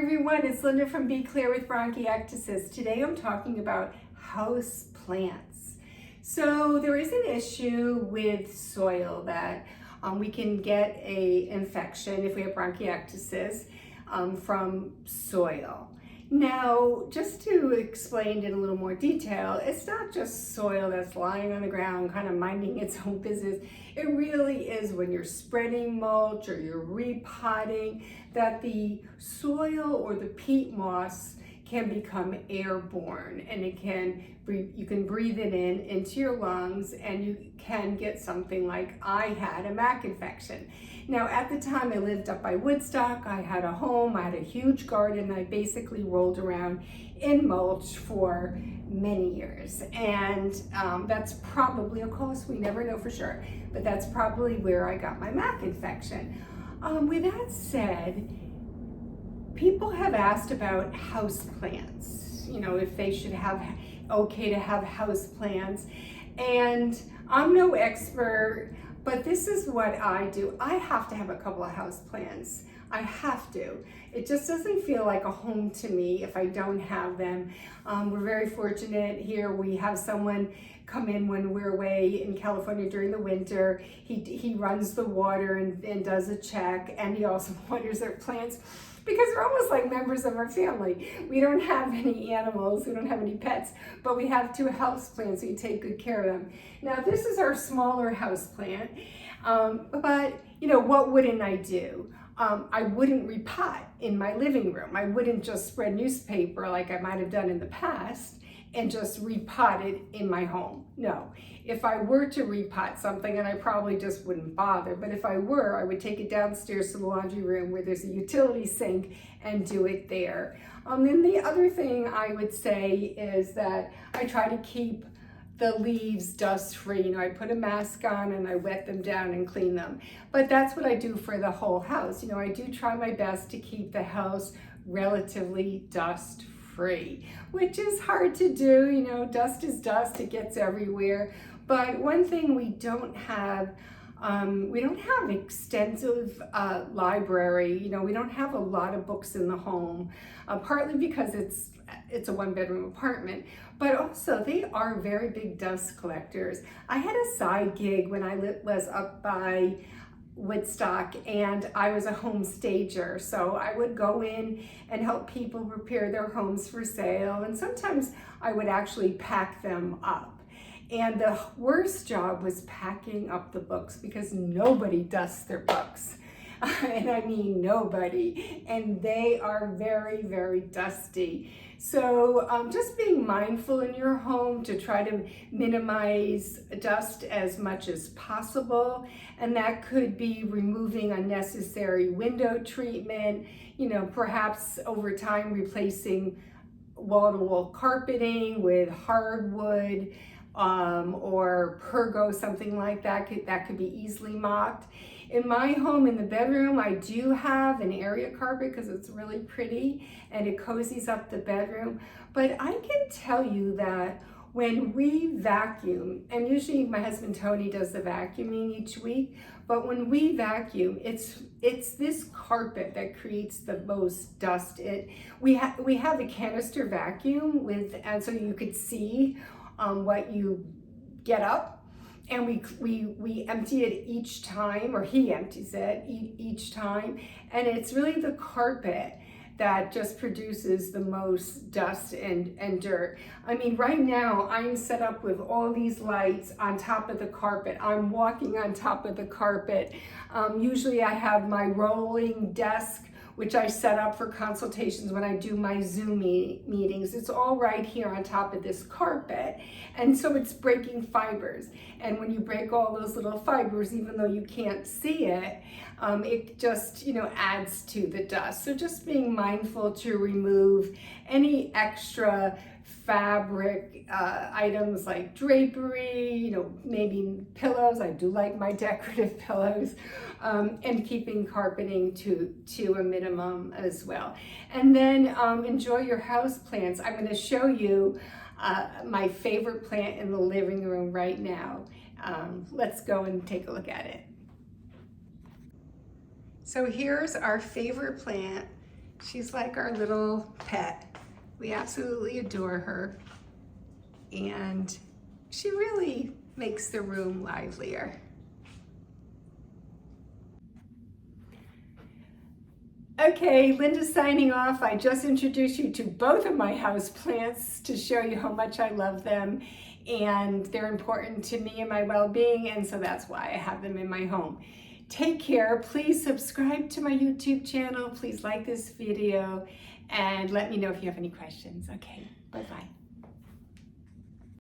everyone, it's Linda from Be Clear with Bronchiectasis. Today I'm talking about house plants. So there is an issue with soil that we can get an infection if we have bronchiectasis from soil. Now, just to explain in a little more detail, it's not just soil that's lying on the ground kind of minding its own business. It really is when you're spreading mulch or you're repotting that the soil or the peat moss can become airborne, and you can breathe it into your lungs, and you can get something like I had, a MAC infection. Now, at the time I lived up by Woodstock, I had a home, I had a huge garden, I basically rolled around in mulch for many years, and that's probably, of course we never know for sure, but that's probably where I got my MAC infection. With that said, people have asked about house plants, if they should have, okay to have house plants. And I'm no expert, but this is what I do. I have to have a couple of house plants. I have to. It just doesn't feel like a home to me if I don't have them. We're very fortunate here. We have someone come in when we're away in California during the winter. He runs the water and does a check, and he also waters our plants because they're almost like members of our family. We don't have any animals, we don't have any pets, but we have 2 house plants, so we take good care of them. Now, this is our smaller house plant, but what wouldn't I do? I wouldn't repot in my living room. I wouldn't just spread newspaper like I might have done in the past and just repot it in my home. No, if I were to repot something, and I probably just wouldn't bother, but if I were, I would take it downstairs to the laundry room where there's a utility sink and do it there. Then the other thing I would say is that I try to keep the leaves dust free. I put a mask on and I wet them down and clean them. But that's what I do for the whole house. I do try my best to keep the house relatively dust free, which is hard to do. Dust is dust, it gets everywhere. But one thing we don't have extensive library. We don't have a lot of books in the home, partly because it's a 1-bedroom apartment, but also they are very big dust collectors. I had a side gig when I was up by Woodstock, and I was a home stager, so I would go in and help people prepare their homes for sale, and sometimes I would actually pack them up. And the worst job was packing up the books, because nobody dusts their books. And I mean nobody, and they are very, very dusty. So just being mindful in your home to try to minimize dust as much as possible, and that could be removing unnecessary window treatment, perhaps over time replacing wall-to-wall carpeting with hardwood, or pergo, something like that. That could be easily mopped. In my home, in the bedroom, I do have an area carpet because it's really pretty and it cozies up the bedroom. But I can tell you that when we vacuum, and usually my husband Tony does the vacuuming each week, but when we vacuum, it's this carpet that creates the most dust. We have a canister vacuum and so you could see what you get up, and we empty it each time, or he empties it each time, and it's really the carpet that just produces the most dust and dirt. I mean, right now I'm set up with all these lights on top of the carpet. I'm walking on top of the carpet. Usually I have my rolling desk, which I set up for consultations when I do my Zoom meetings. It's all right here on top of this carpet. And so it's breaking fibers. And when you break all those little fibers, even though you can't see it, it just, adds to the dust. So just being mindful to remove any extra fabric items like drapery, maybe pillows. I do like my decorative pillows, and keeping carpeting to a minimum as well. And then enjoy your house plants. I'm going to show you my favorite plant in the living room right now. Let's go and take a look at it. So here's our favorite plant She's like our little pet. We absolutely adore her. And she really makes the room livelier. Okay, Linda's signing off. I just introduced you to both of my houseplants to show you how much I love them, and they're important to me and my well-being, and so that's why I have them in my home. Take care. Please subscribe to my YouTube channel. Please like this video and let me know if you have any questions. Okay, bye-bye.